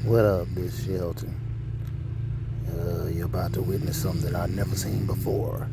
What up, this Shelton? You're about to witness something I've never seen before.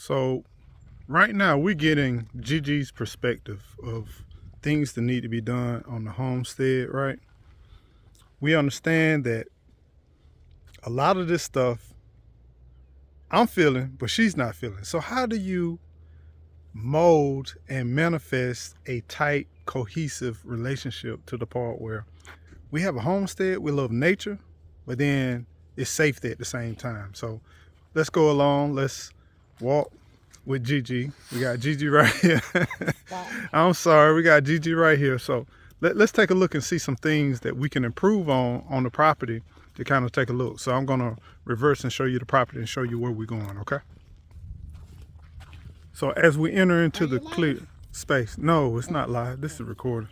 So right now we're getting Gigi's perspective of things that need to be done on the homestead, right? We understand that a lot of this stuff I'm feeling, but she's not feeling. So how do you mold and manifest a tight, cohesive relationship to the part where we have a homestead, we love nature, but then it's safety at the same time? So let's go along, let's walk with Gigi. We got Gigi right here. I'm sorry, we got Gigi right here. So let's take a look and see some things that we can improve on the property to kind of take a look. So I'm gonna reverse and show you the property and show you where we're going, okay? So as we enter into the clear space, no, it's not live, this is recorded.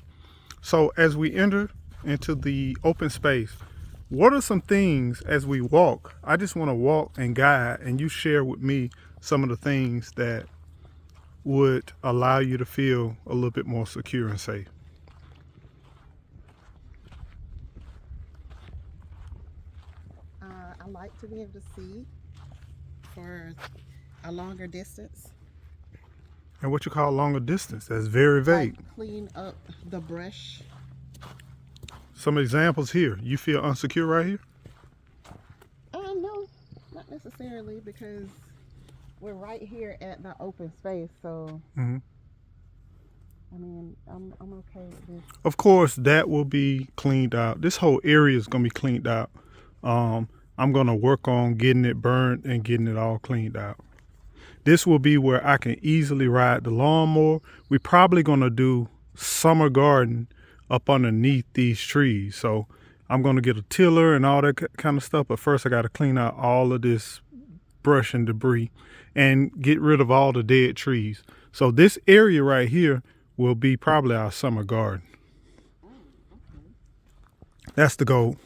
So as we enter into the open space, what are some things as we walk? I just wanna walk and guide, and you share with me some of the things that would allow you to feel a little bit more secure and safe. I like to be able to see for a longer distance. And what you call longer distance? That's very vague. Like clean up the brush. Some examples here. You feel unsecure right here? No, not necessarily, because we're right here at the open space. So, I mean, I'm okay with this. Of course, that will be cleaned out. This whole area is going to be cleaned out. I'm going to work on getting it burned and getting it all cleaned out. This will be where I can easily ride the lawnmower. We're probably going to do summer garden up underneath these trees. So I'm going to get a tiller and all that kind of stuff. But first I got to clean out all of this brush and debris and get rid of all the dead trees. So this area right here will be probably our summer garden. That's the goal.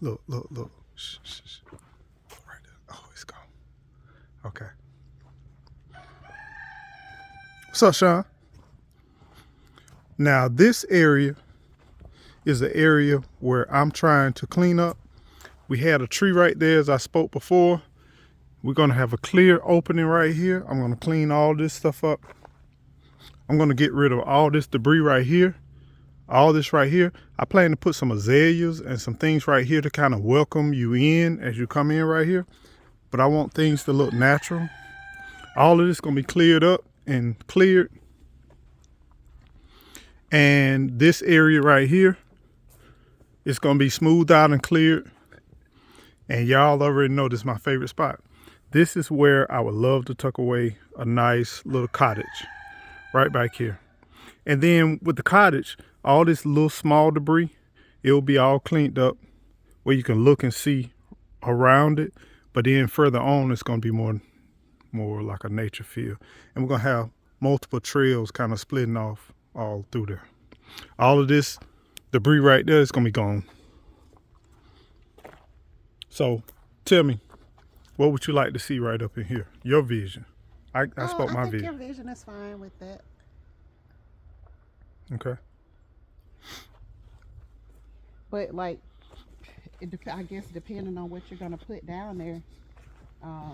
Look. Shh. Right there. Oh, it's gone. Okay. What's up, Sean? Now, this area is the area where I'm trying to clean up. We had a tree right there, as I spoke before. We're going to have a clear opening right here. I'm going to clean all this stuff up. I'm going to get rid of all this debris right here. All this right here. I plan to put some azaleas and some things right here to kind of welcome you in as you come in right here. But I want things to look natural. All of this is going to be cleared up and cleared. And this area right here is going to be smoothed out and cleared. And y'all already know this is my favorite spot. This is where I would love to tuck away a nice little cottage right back here. And then with the cottage, all this little small debris, it'll be all cleaned up where you can look and see around it. But then further on, it's going to be more like a nature feel. And we're going to have multiple trails kind of splitting off all through there. All of this debris right there is going to be gone. So tell me, what would you like to see right up in here? Your vision. I spoke my vision. Your vision is fine with that. Okay. But like, I guess depending on what you're gonna put down there, I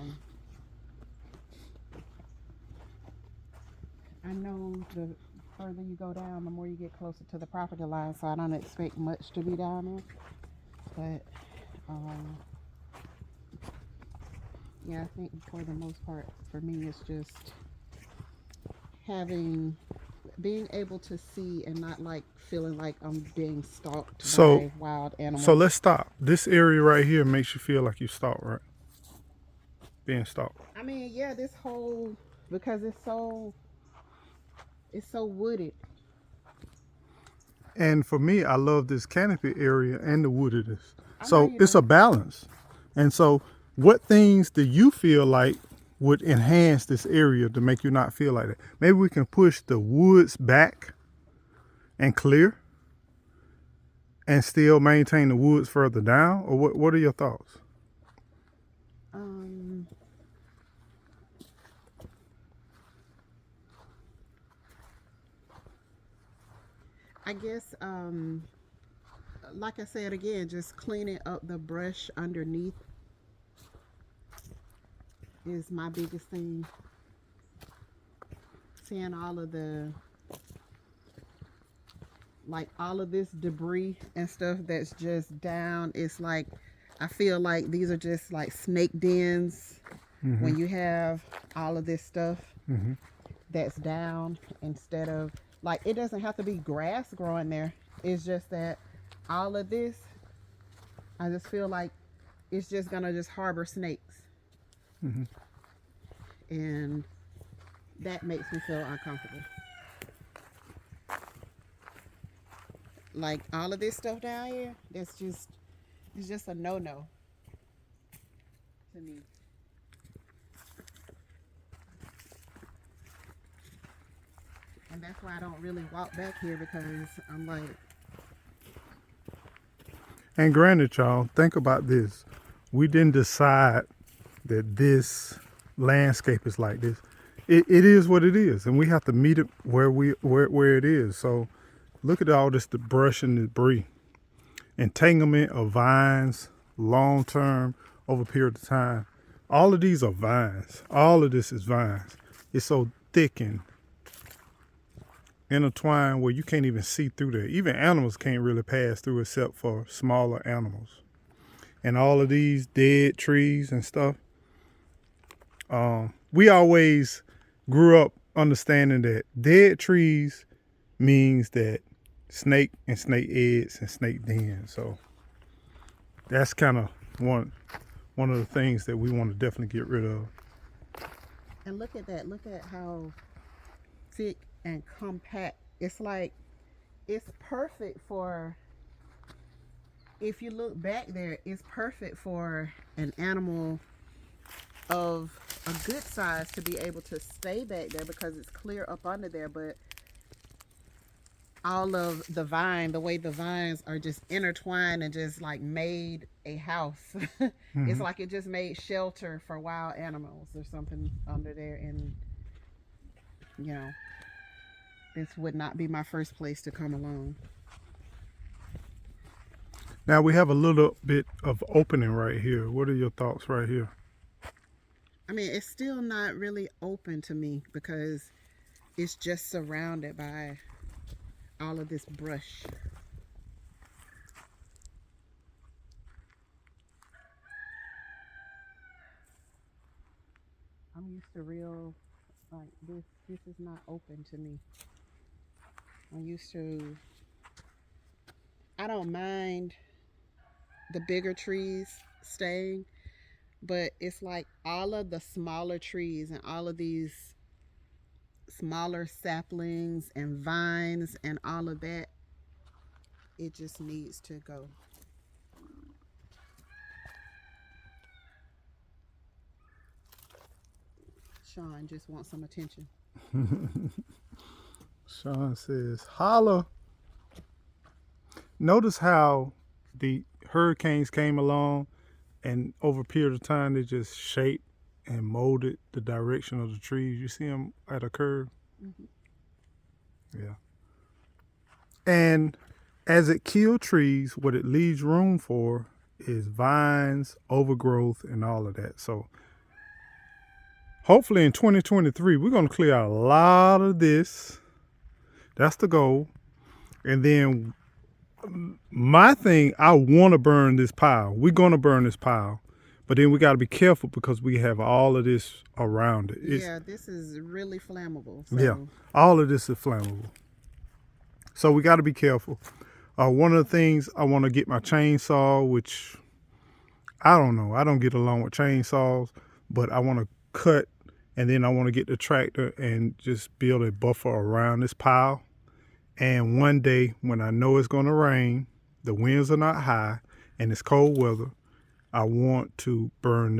know the further you go down, the more you get closer to the property line. So I don't expect much to be down there. But yeah, I think for the most part, for me, it's just being able to see and not like feeling like I'm being stalked by wild animals. So let's stop. This area right here makes you feel like you stalked, right? Being stalked. I mean, yeah, this whole, because it's so It's so wooded. And for me, I love this canopy area and the woodedness. I know So you it's do. a balance. And so what things do you feel like would enhance this area to make you not feel like that? Maybe we can push the woods back and clear and still maintain the woods further down? Or what are your thoughts? I guess, like I said again, just cleaning up the brush underneath is my biggest thing. Seeing all of the, like all of this debris and stuff that's just down, it's like I feel like these are just like snake dens when you have all of this stuff that's down, instead of, like, it doesn't have to be grass growing there. It's just that all of this, I just feel like it's just gonna just harbor snakes, and that makes me feel uncomfortable. Like all of this stuff down here, that's just, it's just a no-no to me. And that's why I don't really walk back here, because I'm like, And granted, y'all, think about this. We didn't decide that this landscape is like this. It is what it is, and we have to meet it where it is. So look at all this, the brush and debris. Entanglement of vines, long term, over a period of time. All of these are vines. All of this is vines. It's so thick and intertwined where you can't even see through there. Even animals can't really pass through except for smaller animals. And all of these dead trees and stuff. We always grew up understanding that dead trees means that snake and snake eggs and snake den. So that's kind of one of the things that we want to definitely get rid of. and look at that. Look at how thick and compact. It's like, it's perfect for, if you look back there, it's perfect for an animal of a good size to be able to stay back there, because it's clear up under there. But all of the the way the vines are just intertwined and just like made a house. It's like it just made shelter for wild animals or something under there. And you know, this would not be my first place to come along. Now we have a little bit of opening right here. What are your thoughts right here? I mean, it's still not really open to me, because it's just surrounded by all of this brush. I'm used to real, like, this is not open to me. I'm used to, I don't mind the bigger trees staying, but it's like all of the smaller trees and all of these smaller saplings and vines and all of that, it just needs to go. Sean just wants some attention. Sean says, holla. Notice how the hurricanes came along, and over a period of time, they just shaped and molded the direction of the trees. You see them at a curve? Yeah. And as it kills trees, what it leaves room for is vines, overgrowth, and all of that. So hopefully in 2023, we're going to clear out a lot of this. That's the goal. And then my thing, I want to burn this pile. We're going to burn this pile. But then we got to be careful, because we have all of this around it. Yeah, this is really flammable. So. Yeah, all of this is flammable. So we got to be careful. One of the things, I want to get my chainsaw, which I don't know. I don't get along with chainsaws, but I want to cut And then I want to get the tractor and just build a buffer around this pile. And one day when I know it's going to rain, the winds are not high, and it's cold weather, I want to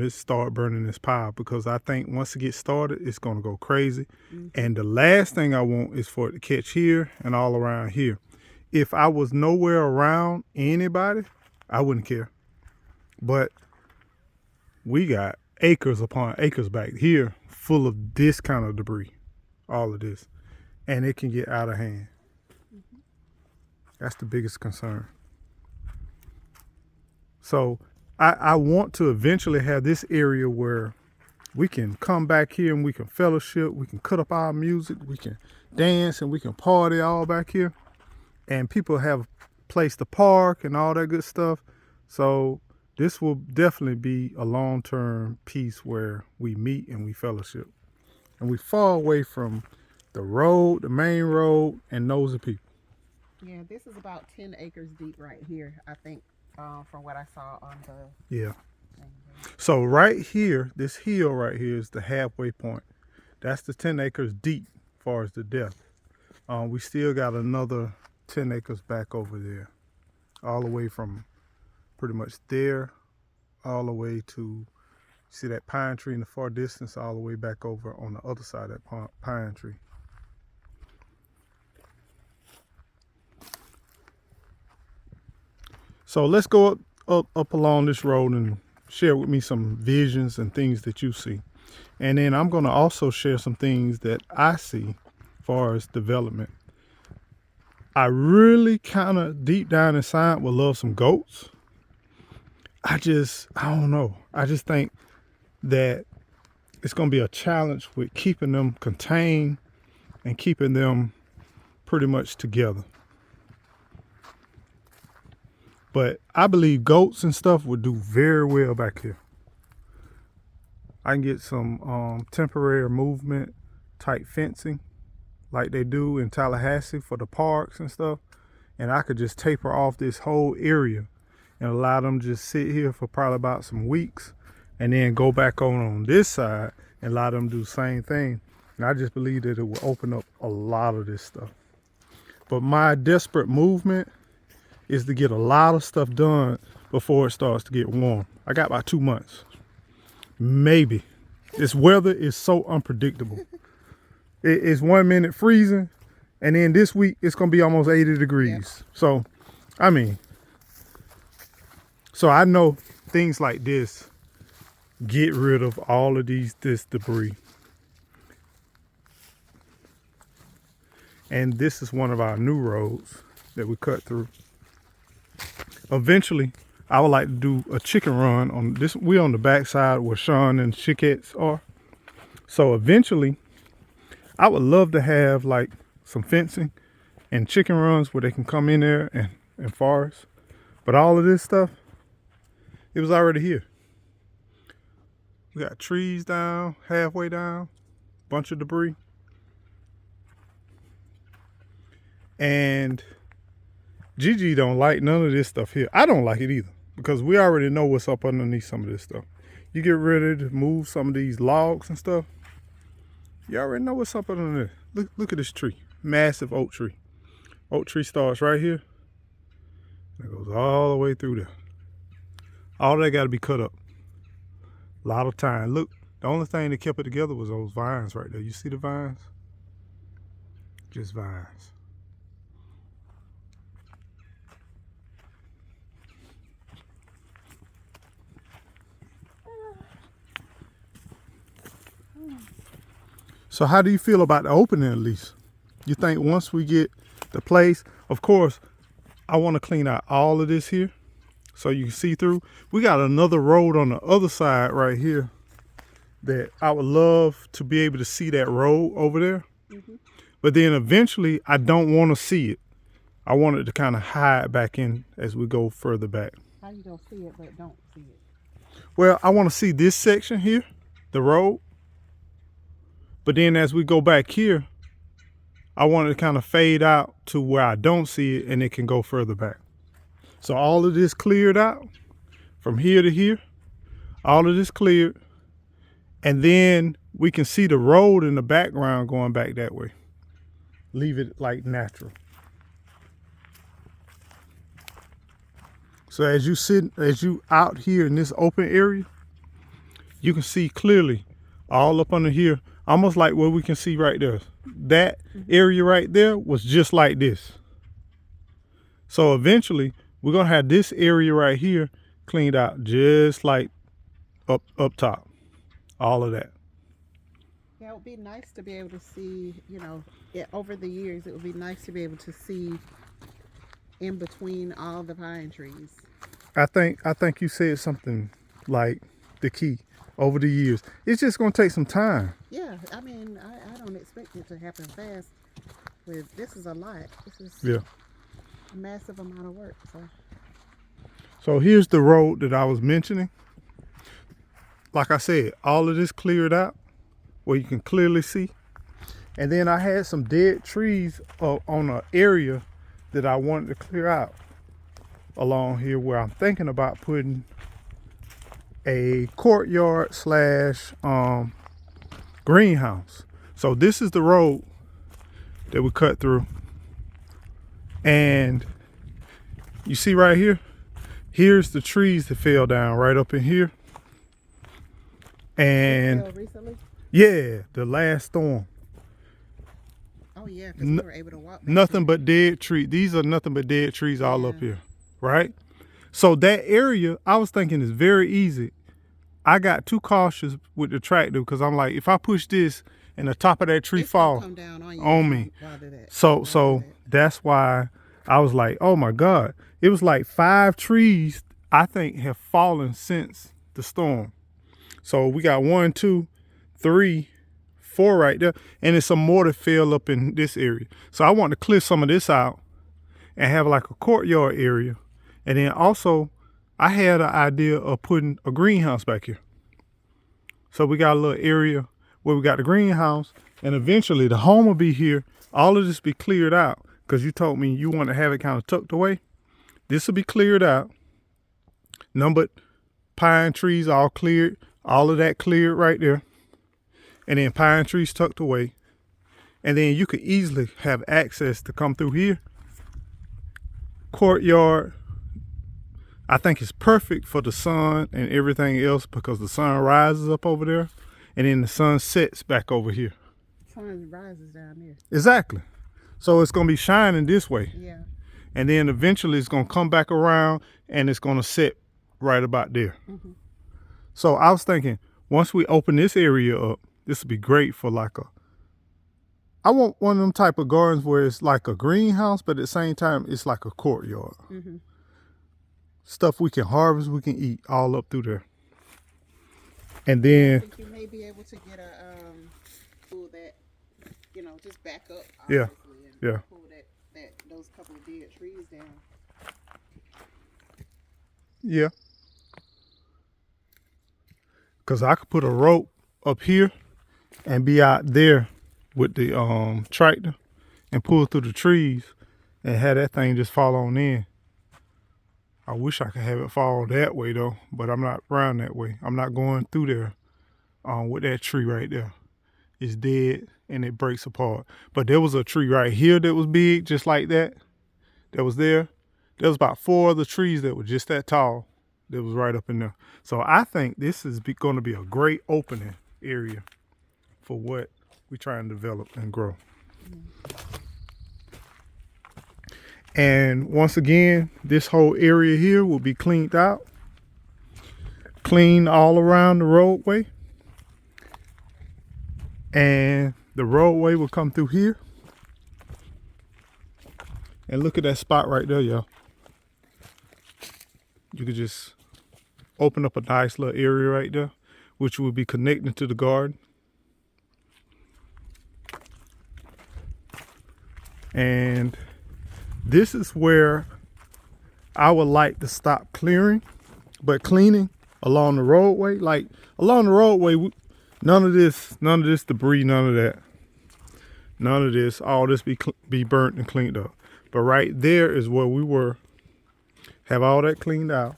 start burning this pile, because I think once it gets started, it's going to go crazy. And the last thing I want is for it to catch here and all around here. If I was nowhere around anybody, I wouldn't care. But we got acres upon acres back here full of this kind of debris, all of this, and it can get out of hand. That's the biggest concern. So I want to eventually have this area where we can come back here and we can fellowship, we can cut up our music, we can dance, and we can party all back here. And people have a place to park and all that good stuff. So this will definitely be a long-term piece where we meet and we fellowship. And we far away from the road, the main road, and nosy people. Yeah, this is about 10 acres deep right here, I think, from what I saw on the... Yeah. So right here, this hill right here is the halfway point. That's the 10 acres deep as far as the depth. We still got another 10 acres back over there, all the way from pretty much there, all the way to, see that pine tree in the far distance, all the way back over on the other side of that pine tree. So let's go up along this road and share with me some visions and things that you see. And then I'm going to also share some things that I see as far as development. I really kind of deep down inside would love some goats. I don't know. I just think that it's going to be a challenge with keeping them contained and keeping them pretty much together. But I believe goats and stuff would do very well back here. I can get some temporary movement type fencing like they do in Tallahassee for the parks and stuff. And I could just taper off this whole area and allow them to just sit here for probably about some weeks, and then go back on this side and allow them to do the same thing. And I just believe that it will open up a lot of this stuff. But my desperate movement is to get a lot of stuff done before it starts to get warm. I got about 2 months, maybe. This weather is so unpredictable. It's 1 minute freezing, and then this week it's gonna be almost 80 degrees. Yep. So, I mean, so I know things like this get rid of all of this debris. And this is one of our new roads that we cut through. Eventually, I would like to do a chicken run on this. We're on the backside where Sean and Chickets are. So eventually, I would love to have like some fencing and chicken runs where they can come in there and forest. But all of this stuff, it was already here. We got trees down, halfway down, bunch of debris. And Gigi don't like none of this stuff here. I don't like it either, because we already know what's up underneath some of this stuff. You get ready to move some of these logs and stuff, you already know what's up underneath. Look at this tree, massive oak tree. Oak tree starts right here, and it goes all the way through there. All that got to be cut up. A lot of time. Look, the only thing that kept it together was those vines right there. You see the vines? Just vines. So how do you feel about the opening at least? You think once we get the place, of course, I want to clean out all of this here so you can see through. We got another road on the other side right here that I would love to be able to see that road over there. Mm-hmm. But then eventually I don't want to see it. I want it to kind of hide back in as we go further back. How you don't see it but don't see it? Well, I want to see this section here, the road. But then as we go back here, I want it to kind of fade out to where I don't see it and it can go further back. So all of this cleared out from here to here, all of this cleared. And then we can see the road in the background going back that way. Leave it like natural. So as you out here in this open area, you can see clearly all up under here, almost like what we can see right there. That area right there was just like this. So eventually we're gonna have this area right here cleaned out just like up top, all of that. Yeah, it would be nice to be able to see, you know, over the years, it would be nice to be able to see in between all the pine trees. I think you said something like the key over the years. It's just gonna take some time. Yeah, I mean, I don't expect it to happen fast. This is a lot. This is a massive amount of work. So here's the road that I was mentioning. Like I said, all of this cleared out where you can clearly see. And then I had some dead trees on an area that I wanted to clear out along here, where I'm thinking about putting a courtyard slash greenhouse. So this is the road that we cut through. And you see right here, here's the trees that fell down right up in here. And recently? Yeah, the last storm. Oh yeah, because we were able to walk. Nothing but dead trees. These are nothing but dead trees all up here, right? So that area, I was thinking, is very easy. I got too cautious with the tractor because I'm like, if I push this and the top of that tree fall come down on me, so that's why I was like, oh my God. It was like 5 trees I think have fallen since the storm. So we got 1, 2, 3, 4 right there, and there's some more that fell up in this area. So I want to clear some of this out and have like a courtyard area. And then also I had an idea of putting a greenhouse back here. So we got a little area where we got the greenhouse, and eventually the home will be here. All of this be cleared out because you told me you want to have it kind of tucked away. This will be cleared out. Numbered pine trees all cleared, all of that cleared right there. And then pine trees tucked away. And then you could easily have access to come through here. Courtyard, I think it's perfect for the sun and everything else because the sun rises up over there and then the sun sets back over here. Sun rises down there. Exactly. So it's going to be shining this way. Yeah. And then eventually it's going to come back around and it's going to set right about there. Mm-hmm. So I was thinking, once we open this area up, this would be great for like I want one of them type of gardens where it's like a greenhouse, but at the same time, it's like a courtyard. Mm-hmm. Stuff we can harvest, we can eat all up through there. And then I think you may be able to get a tool that, you know, just back up. Yeah. And pull those couple of dead trees down. Yeah. Because I could put a rope up here and be out there with the tractor and pull through the trees and have that thing just fall on in. I wish I could have it fall that way though, but I'm not around that way. I'm not going through there with that tree right there. It's dead and it breaks apart. But there was a tree right here that was big, just like that was there. There was about 4 other trees that were just that tall that was right up in there. So I think this is going to be a great opening area for what we try and develop and grow. And once again, this whole area here will be cleaned out, clean all around the roadway, and the roadway will come through here. And look at that spot right there, y'all. You could just open up a nice little area right there, which will be connected to the garden. And this is where I would like to stop clearing, but cleaning along the roadway. Like along the roadway, none of this debris, none of that. None of this, all this be burnt and cleaned up. But right there is where we were, have all that cleaned out.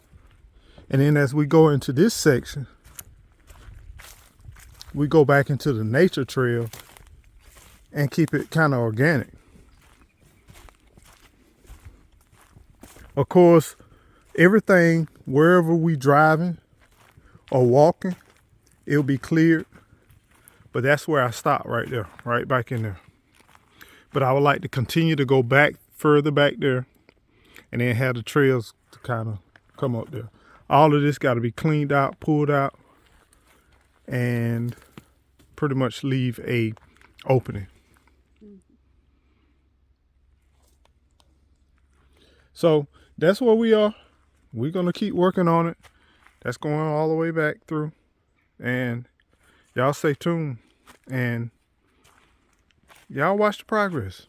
And then as we go into this section, we go back into the nature trail and keep it kind of organic. Of course, everything, wherever we driving or walking, it'll be cleared. But that's where I stop right there, right back in there. But I would like to continue to go back, further back there, and then have the trails to kind of come up there. All of this got to be cleaned out, pulled out, and pretty much leave a opening. So that's where we are. We're going to keep working on it. That's going all the way back through. And y'all stay tuned. And y'all watch the progress.